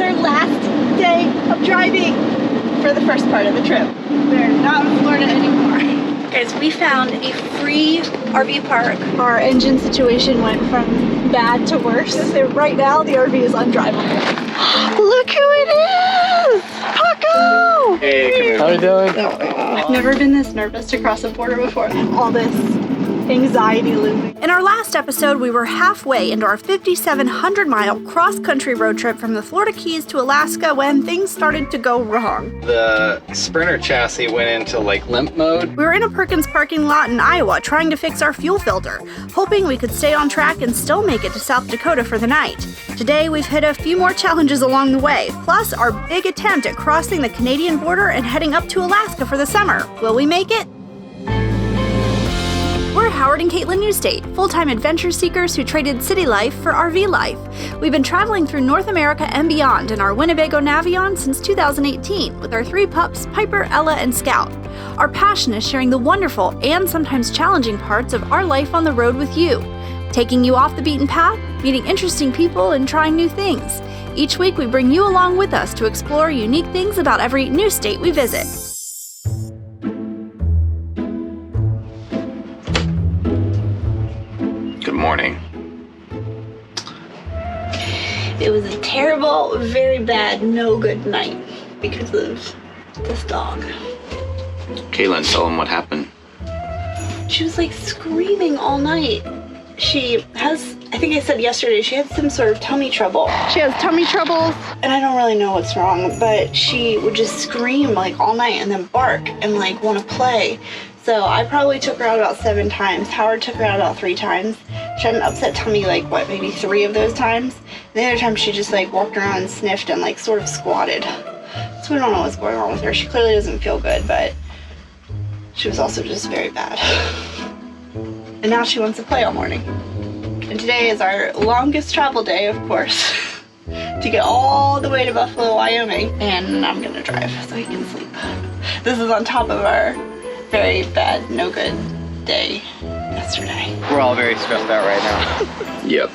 our last day of driving for the first part of the trip. We're not in Florida anymore. Guys, we found a free RV park. Our engine situation went from bad to worse. Right now, the RV is undrivable. Look who it is! Paco! Hey, how are you doing? I've never been this nervous to cross a border before. All this anxiety looming. In our last episode, we were halfway into our 5,700-mile cross-country road trip from the Florida Keys to Alaska when things started to go wrong. The Sprinter chassis went into like limp mode. We were in a Perkins parking lot in Iowa trying to fix our fuel filter, hoping we could stay on track and still make it to South Dakota for the night. Today, we've hit a few more challenges along the way, plus our big attempt at crossing the Canadian border and heading up to Alaska for the summer. Will we make it? We're Howard and Caitlin Newstate, full-time adventure seekers who traded city life for RV life. We've been traveling through North America and beyond in our Winnebago Navion since 2018 with our 3 pups, Piper, Ella, and Scout. Our passion is sharing the wonderful and sometimes challenging parts of our life on the road with you, taking you off the beaten path, meeting interesting people, and trying new things. Each week we bring you along with us to explore unique things about every new state we visit. Good morning. It was a terrible, very bad, no good night because of this dog. Caitlin, tell him what happened. She was like screaming all night. She has, I think I said yesterday, she had some sort of tummy trouble. She has tummy troubles, and I don't really know what's wrong, but she would just scream like all night and then bark and like want to play. So I probably took her out about 7 times. Howard took her out about 3 times. She had an upset tummy like, what, maybe 3 of those times. And the other time she just like walked around and sniffed and like sort of squatted. So we don't know what's going on with her. She clearly doesn't feel good, but she was also just very bad. And now she wants to play all morning. And today is our longest travel day, of course, to get all the way to Buffalo, Wyoming. And I'm gonna drive so he can sleep. This is on top of our very bad, no good day yesterday. We're all very stressed out right now. Yep.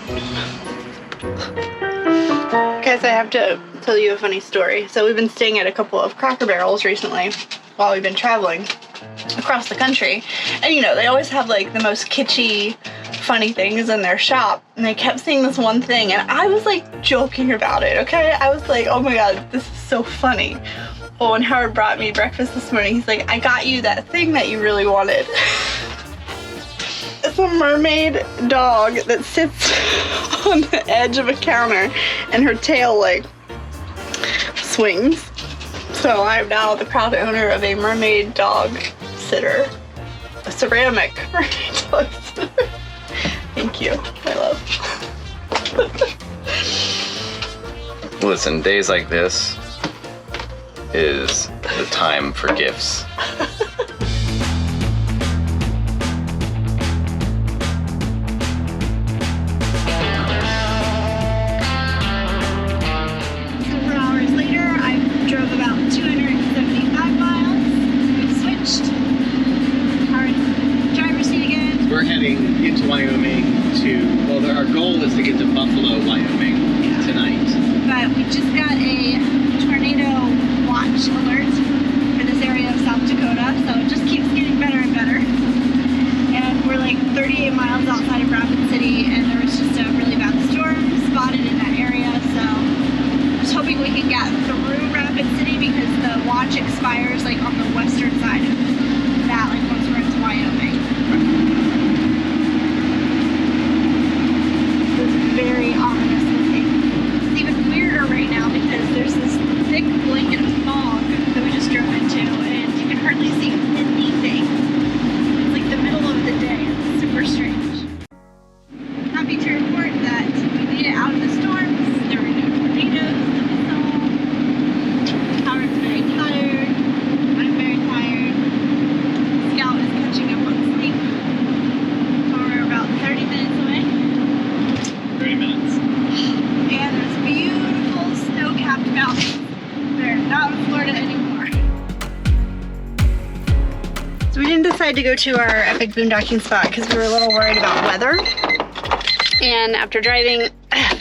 Guys, I have to tell you a funny story. So we've been staying at a couple of Cracker Barrels recently while we've been traveling across the country. And you know, they always have like the most kitschy, funny things in their shop. And they kept saying this one thing and I was like joking about it, okay? I was like, oh my God, this is so funny. Well, when Howard brought me breakfast this morning, he's like, I got you that thing that you really wanted. It's a mermaid dog that sits on the edge of a counter and her tail like swings. So I'm now the proud owner of a mermaid dog sitter, a ceramic mermaid dog sitter. Thank you, my love. Listen, days like this is the time for gifts. Several hours later, I drove about 275 miles. We switched. Howard's driver's seat again. We're heading into Wyoming our goal is to get to Buffalo, Wyoming tonight. But we just got a tornado watch alert for this area of South Dakota, so it just keeps getting better and better. And we're like 38 miles outside of Rapid City, and there was just a really bad storm spotted in that area, so just hoping we can get through Rapid City because the watch expires like on the western side of that, like once we're into Wyoming. It's very ominous looking. It's even weirder right now because there's this thick blanket of fog that we just drove into, and you can hardly see anything. It's like the middle of the day. It's super strange. Happy to report that we made it out of the storms. There were no tornadoes that we saw. Howard's very tired. I'm very tired. Scout is catching up on sleep. We're about 30 minutes away. 30 minutes. And there's beautiful snow-capped mountains. We're not in Florida anymore. So we didn't decide to go to our epic boondocking spot because we were a little worried about weather. And after driving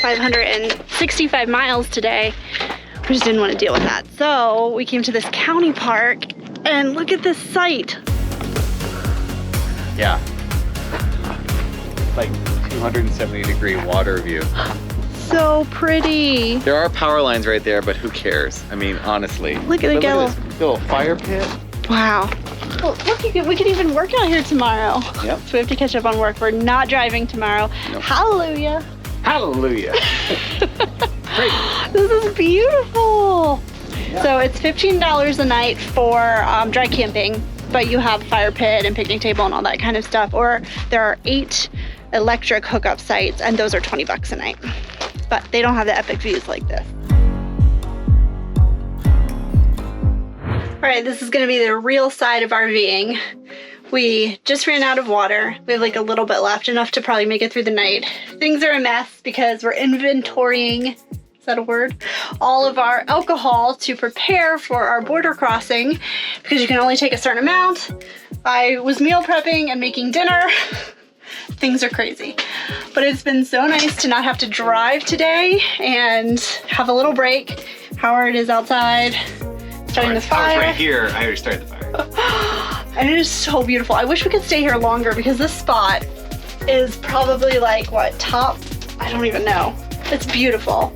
565 miles today, We just didn't want to deal with that. So we came to this county park and look at this site. Yeah. Like 270-degree water view. So pretty. There are power lines right there, but who cares? I mean, honestly. Look at the this little fire pit. Wow. Well, look, we can even work out here tomorrow. Yep. So we have to catch up on work. We're not driving tomorrow. Nope. Hallelujah. Hallelujah. Great. This is beautiful. Yeah. So it's $15 a night for dry camping, but you have fire pit and picnic table and all that kind of stuff. Or there are 8 electric hookup sites, and those are $20 a night. But they don't have the epic views like this. All right, this is gonna be the real side of RVing. We just ran out of water. We have like a little bit left, enough to probably make it through the night. Things are a mess because we're inventorying, is that a word? All of our alcohol to prepare for our border crossing because you can only take a certain amount. I was meal prepping and making dinner. Things are crazy. But it's been so nice to not have to drive today and have a little break. Howard is outside starting the fire. I was right here. I already started the fire. And it is so beautiful. I wish we could stay here longer because this spot is probably like what, top? I don't even know. It's beautiful.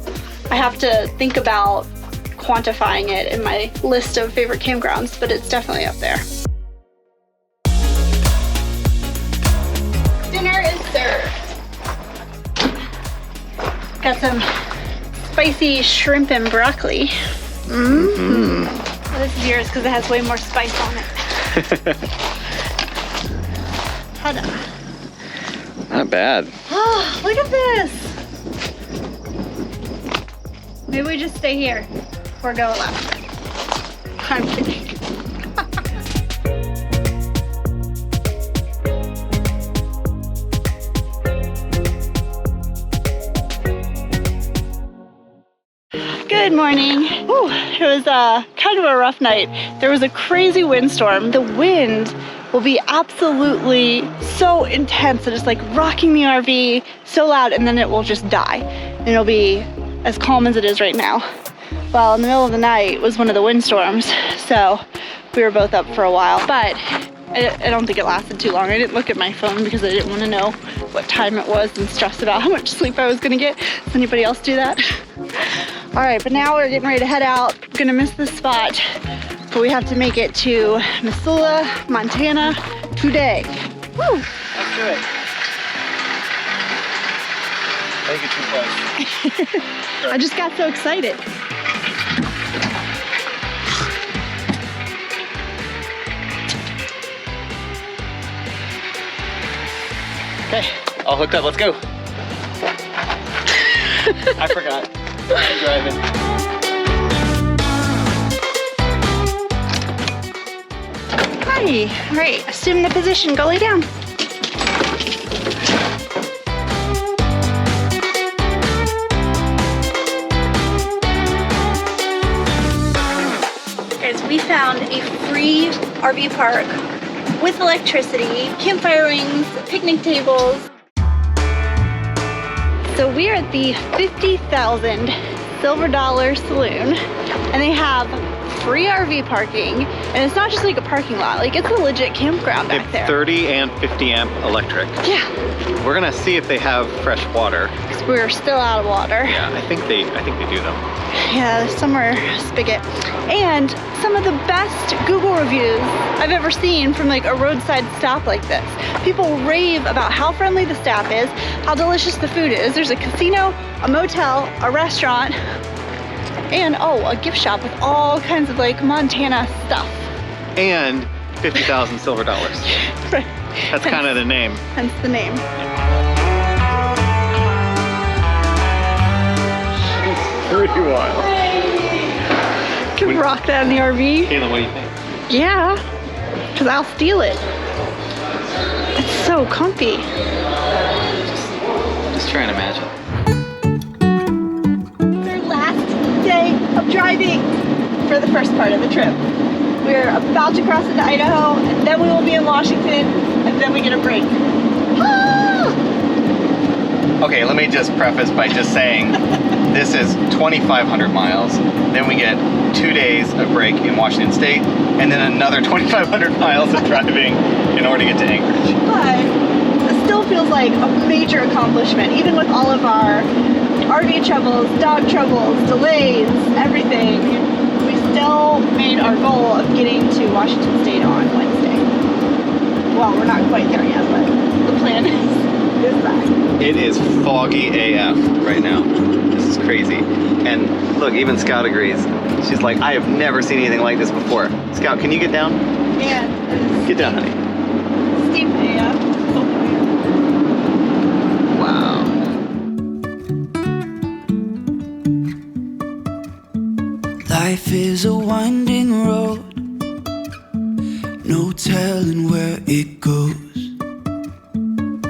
I have to think about quantifying it in my list of favorite campgrounds, but it's definitely up there. Dinner is served. Got some spicy shrimp and broccoli. Mm-hmm. Well, this is yours because it has way more spice on it. Ta-da. Not bad. Oh, look at this. Maybe we just stay here or go left. I'm kidding. Good morning. Whew, it was kind of a rough night. There was a crazy windstorm. The wind will be absolutely so intense that it's like rocking the RV so loud, and then it will just die. And it'll be as calm as it is right now. Well, in the middle of the night was one of the windstorms, so we were both up for a while, but I don't think it lasted too long. I didn't look at my phone because I didn't want to know what time it was and stress about how much sleep I was gonna get. Does anybody else do that? All right, but now we're getting ready to head out. We're gonna miss this spot, but we have to make it to Missoula, Montana today. Woo! Let's do it. Make it too close. I just got so excited. Okay, all hooked up, let's go. I forgot. I'm driving. Hi. All right, assume the position. Go lay down. Guys, we found a free RV park with electricity, campfire rings, picnic tables. So we're at the 50,000 Silver Dollar Saloon, and they have free RV parking, and it's not just like a parking lot, like it's a legit campground back there. 30 and 50 amp electric. Yeah. We're gonna see if they have fresh water. Because we're still out of water. Yeah, I think they do though. Yeah, somewhere spigot. And some of the best Google reviews I've ever seen from like a roadside stop like this. People rave about how friendly the staff is, how delicious the food is. There's a casino, a motel, a restaurant, and oh, a gift shop with all kinds of like Montana stuff. And 50,000 silver dollars. Right. That's kind of the name. Hence the name. Pretty wild. Can rock that in the RV. Kayla, what do you think? Yeah, because I'll steal it. It's so comfy. Just try and imagine. It's our last day of driving for the first part of the trip. We're about to cross into Idaho, and then we will be in Washington, and then we get a break. Ah! Okay, let me just preface by just saying This is 2,500 miles. Then we get 2 days of break in Washington State, and then another 2,500 miles of driving in order to get to Anchorage. But it still feels like a major accomplishment, even with all of our RV troubles, dog troubles, delays, everything. We still made our goal of getting to Washington State on Wednesday. Well, we're not quite there yet, but the plan is that. It is foggy AF right now. This is crazy. And look, even Scout agrees. She's like, I have never seen anything like this before. Scout, can you get down? Yeah. Get down, honey. Steep AF. Wow. Life is a winding road, no telling where it goes.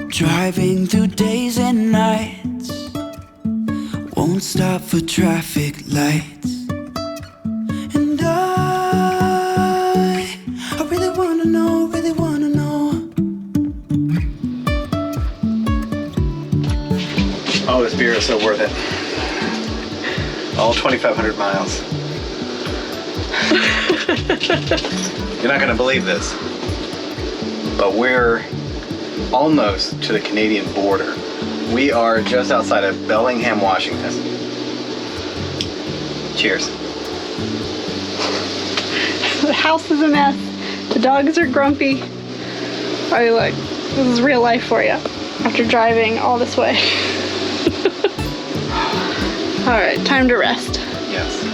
Driving through days and nights, won't stop for traffic lights. And I really wanna know, really wanna know. Oh, this beer is so worth it. All 2,500 miles. You're not gonna believe this, but we're almost to the Canadian border. We are just outside of Bellingham, Washington. Cheers. The house is a mess. The dogs are grumpy. Probably like, this is real life for you after driving all this way. All right, time to rest. Yes.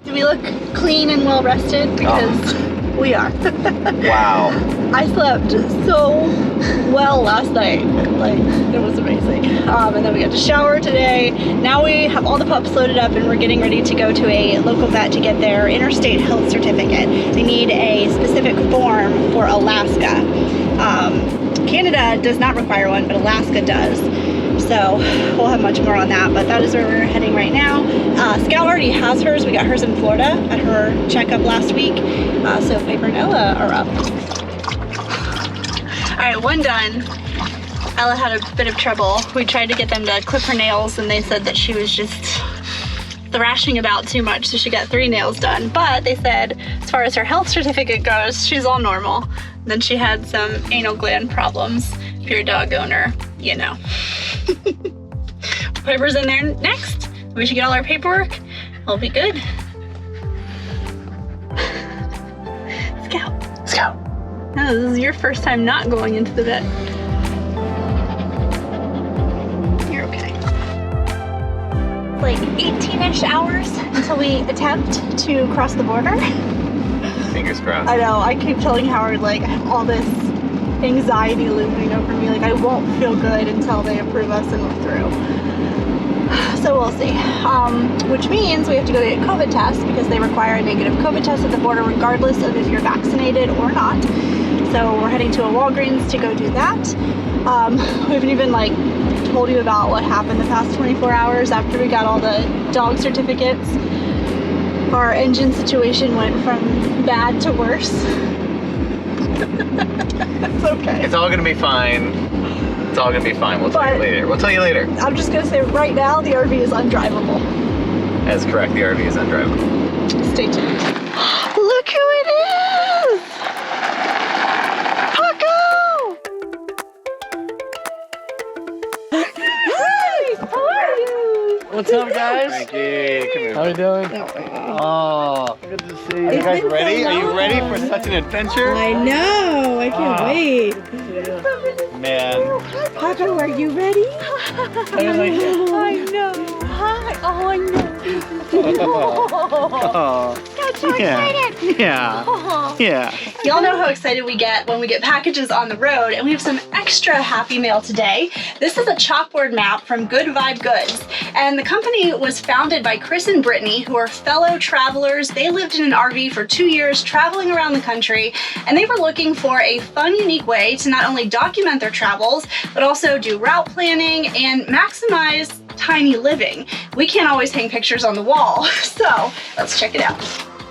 Do we look clean and well rested? Because we are. Wow. I slept so well last night. Like, it was amazing. And then we got to shower today. Now we have all the pups loaded up and we're getting ready to go to a local vet to get their Interstate Health certificate. They need a specific form for Alaska. Canada does not require one, but Alaska does. So we'll have much more on that, but that is where we're heading right now. Scout already has hers. We got hers in Florida at her checkup last week. So Piper and Ella are up. All right, one done. Ella had a bit of trouble. We tried to get them to clip her nails and they said that she was just thrashing about too much, so she got 3 nails done. But they said as far as her health certificate goes, she's all normal. Then she had some anal gland problems. If you're a dog owner, you know. Piper's in there next. We should get all our paperwork. We'll be good. Scout. Scout. Oh, this is your first time not going into the vet. You're okay. Like 18-ish hours until we attempt to cross the border. Fingers crossed. I know, I keep telling Howard, like, I have all this anxiety looming over me. Like, I won't feel good until they approve us and we're through. So we'll see. Which means we have to go get a COVID test because they require a negative COVID test at the border regardless of if you're vaccinated or not. So we're heading to a Walgreens to go do that. We haven't even like told you about what happened the past 24 hours after we got all the dog certificates. Our engine situation went from bad to worse. It's okay. It's all gonna be fine. It's all gonna be fine. We'll tell you later. We'll tell you later. I'm just gonna say right now the RV is undrivable. That's correct. The RV is undrivable. Stay tuned. Look who it is! Paco! Hi! How are you? What's up, guys? Frankie, come here. How you doing? Oh, good to see you. Are you guys ready? Are you ready for such an adventure? I know, I can't wait. Man. Paco, are you ready? I know. Hi. Oh, I know. So excited. Yeah. Y'all know how excited we get when we get packages on the road, and we have some extra happy mail today. This is a chalkboard map from Good Vibe Goods, and the company was founded by Chris and Brittany, who are fellow travelers. They lived in an RV for 2 years, traveling around the country, and they were looking for a fun, unique way to not only document their travels, but also do route planning and maximize tiny living. We can't always hang pictures on the wall, so let's check it out.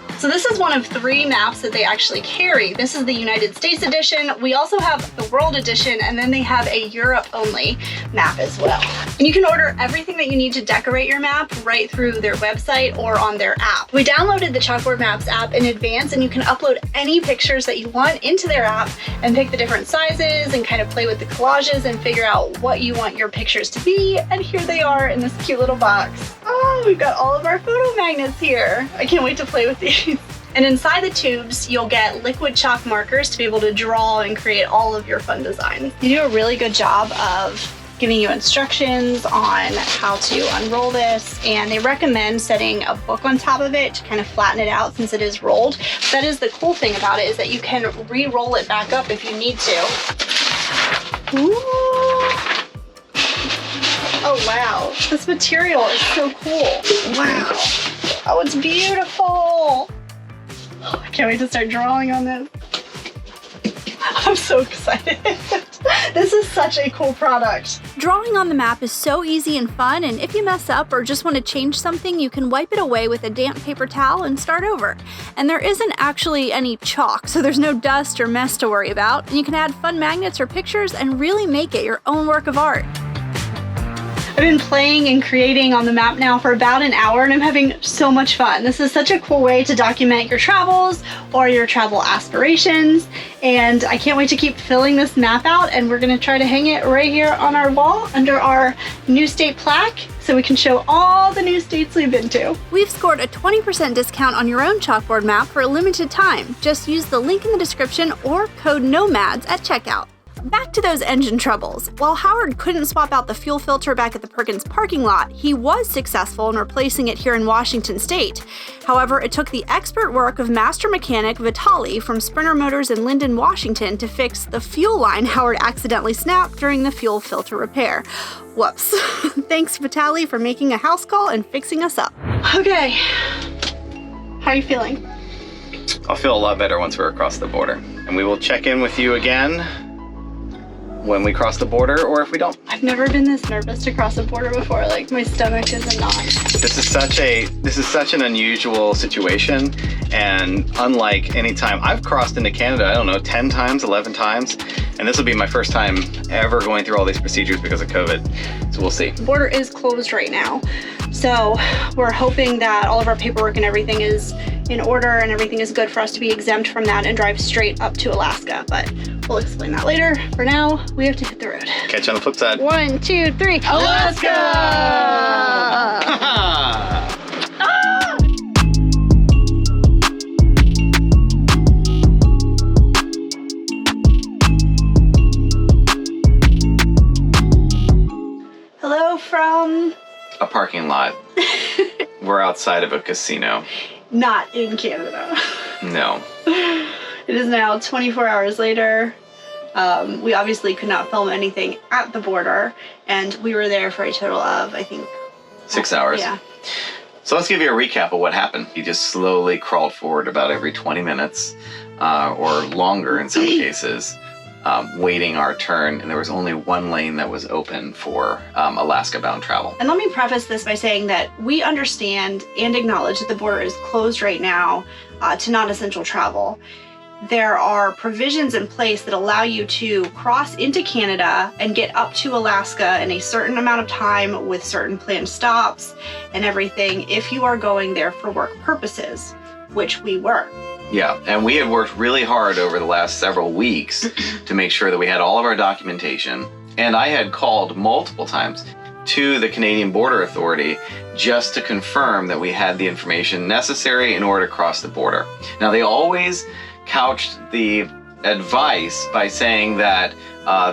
This So this is one of 3 maps that they actually carry. This is the United States edition. We also have the World edition, and then they have a Europe only map as well. And you can order everything that you need to decorate your map right through their website or on their app. We downloaded the Chalkboard Maps app in advance, and you can upload any pictures that you want into their app and pick the different sizes and kind of play with the collages and figure out what you want your pictures to be. And here they are in this cute little box. Oh, we've got all of our photo magnets here. I can't wait to play with these. And inside the tubes, you'll get liquid chalk markers to be able to draw and create all of your fun designs. You do a really good job of giving you instructions on how to unroll this, and they recommend setting a book on top of it to kind of flatten it out since it is rolled. That is the cool thing about it, is that you can re-roll it back up if you need to. Ooh. Oh wow, this material is so cool. Wow. Oh, it's beautiful. Oh, I can't wait to start drawing on this. I'm so excited. This is such a cool product. Drawing on the map is so easy and fun, and if you mess up or just want to change something, you can wipe it away with a damp paper towel and start over. And there isn't actually any chalk, so there's no dust or mess to worry about, and you can add fun magnets or pictures and really make it your own work of art. I've been playing and creating on the map now for about an hour, and I'm having so much fun. This is such a cool way to document your travels or your travel aspirations, and I can't wait to keep filling this map out, and we're gonna try to hang it right here on our wall under our Newstate plaque so we can show all the new states we've been to. We've scored a 20% discount on your own Chalkboard map for a limited time. Just use the link in the description or code Nomads at checkout. Back to those engine troubles. While Howard couldn't swap out the fuel filter back at the Perkins parking lot, he was successful in replacing it here in Washington State. However, it took the expert work of master mechanic Vitali from Sprinter Motors in Lindon, Washington to fix the fuel line Howard accidentally snapped during the fuel filter repair. Whoops. Thanks, Vitali, for making a house call and fixing us up. Okay. How are you feeling? I'll feel a lot better once we're across the border. And we will check in with you again when we cross the border, or if we don't. I've never been this nervous to cross a border before. Like, my stomach is a knot. This is such an unusual situation, and unlike any time I've crossed into Canada, I don't know, 10 times, 11 times, and this will be my first time ever going through all these procedures because of COVID. So we'll see. The border is closed right now, so we're hoping that all of our paperwork and everything is in order and everything is good for us to be exempt from that and drive straight up to Alaska, but we'll explain that later. For now, we have to hit the road. Catch you on the flip side. 1, 2, 3, Alaska! Hello from A parking lot. We're outside of a casino. not in Canada. No. It is now 24 hours later. We obviously could not film anything at the border, and we were there for a total of, I think, 6 hours. Yeah. So let's give you a recap of what happened. He just slowly crawled forward about every 20 minutes, or longer in some cases, waiting our turn, and there was only one lane that was open for Alaska-bound travel. And let me preface this by saying that we understand and acknowledge that the border is closed right now to non-essential travel. There are provisions in place that allow you to cross into Canada and get up to Alaska in a certain amount of time with certain planned stops and everything if you are going there for work purposes, which we were. Yeah, and we had worked really hard over the last several weeks to make sure that we had all of our documentation. And I had called multiple times to the Canadian Border Authority just to confirm that we had the information necessary in order to cross the border. Now, they always couched the advice by saying that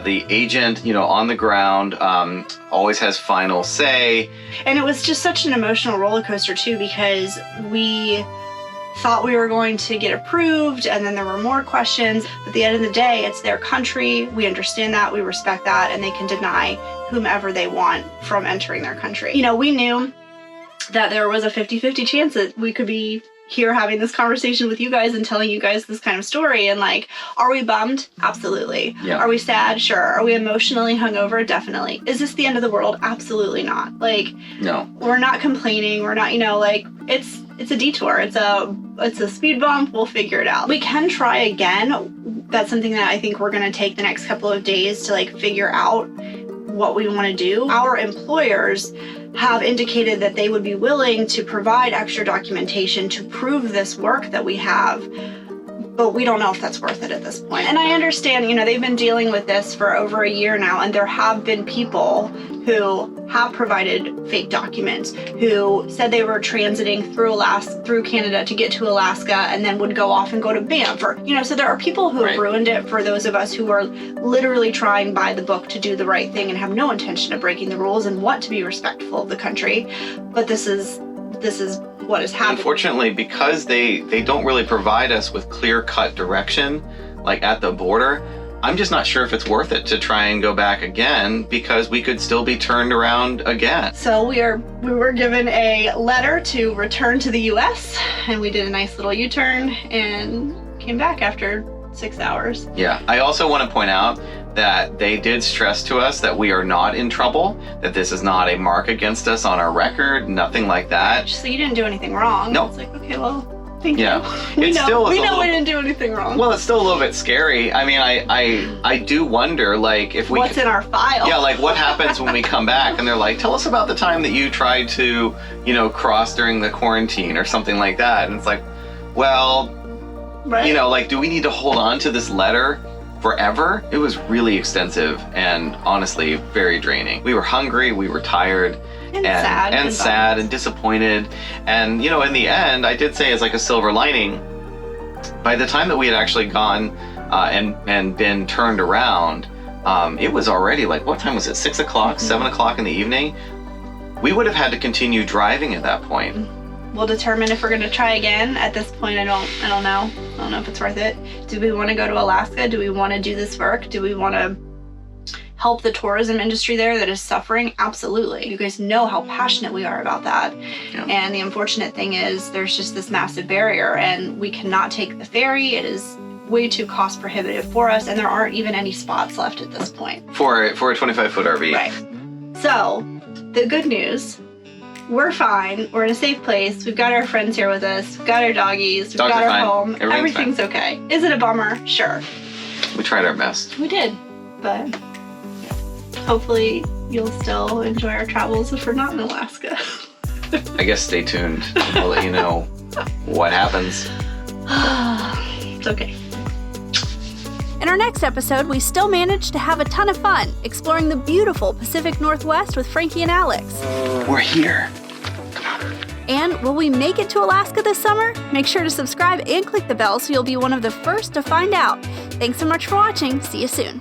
the agent, on the ground always has final say. And it was just such an emotional roller coaster too, because we thought we were going to get approved and then there were more questions. But at the end of the day, it's their country. We understand that, we respect that, and they can deny whomever they want from entering their country. We knew that there was a 50-50 chance that we could be here having this conversation with you guys and telling you guys this kind of story. And like, are we bummed? Absolutely. Yeah. Are we sad? Sure. Are we emotionally hungover? Definitely. Is this the end of the world? Absolutely not. Like, No. we're not complaining. We're not, like, it's a detour. It's a speed bump. We'll figure it out. We can try again. That's something that I think we're going to take the next couple of days to like figure out what we want to do. Our employers have indicated that they would be willing to provide extra documentation to prove this work that we have, but we don't know if that's worth it at this point. And I understand, they've been dealing with this for over a year now, and there have been people who have provided fake documents, who said they were transiting through Canada to get to Alaska and then would go off and go to Banff. Or, so there are people who have ruined it for those of us who are literally trying by the book to do the right thing and have no intention of breaking the rules and want to be respectful of the country. But this is what is happening. Unfortunately, because they don't really provide us with clear-cut direction, like at the border, I'm just not sure if it's worth it to try and go back again, because we could still be turned around again. So we were given a letter to return to the U.S., and we did a nice little U-turn and came back after 6 hours. Yeah, I also want to point out that they did stress to us that we are not in trouble, that this is not a mark against us on our record, nothing like that. So you didn't do anything wrong. No. It's like, okay, well, thank Yeah. you. We It know, still is we a know we little- didn't do anything wrong. Well, it's still a little bit scary. I mean, I do wonder, like, if we... What's in our file? Yeah, like, what happens when we come back and they're like, tell us about the time that you tried to, cross during the quarantine or something like that. And it's like, well, right? like, do we need to hold on to this letter forever? It was really extensive and honestly very draining. We were hungry, we were tired, And sad. and sad and disappointed. And, in the end, I did say as like a silver lining, by the time that we had actually gone and been turned around, it was already like, what time was it? 6 o'clock, 7 o'clock in the evening? We would have had to continue driving at that point. We'll determine if we're going to try again. At this point, I don't know. I don't know if it's worth it. Do we want to go to Alaska? Do we want to do this work? Do we want to help the tourism industry there that is suffering? Absolutely. You guys know how passionate we are about that. Yeah. And the unfortunate thing is there's just this massive barrier, and we cannot take the ferry. It is way too cost prohibitive for us, and there aren't even any spots left at this point. For a 25-foot RV. Right. So, the good news, we're fine. We're in a safe place. We've got our friends here with us. We've got our doggies. We've Dogs got are our fine. home. Everything's Everything's okay. Is it a bummer? Sure. We tried our best. We did. But hopefully you'll still enjoy our travels if we're not in Alaska. I guess stay tuned. We'll let you know what happens. It's okay. In our next episode, we still managed to have a ton of fun exploring the beautiful Pacific Northwest with Frankie and Alex. We're here. And will we make it to Alaska this summer? Make sure to subscribe and click the bell so you'll be one of the first to find out. Thanks so much for watching. See you soon.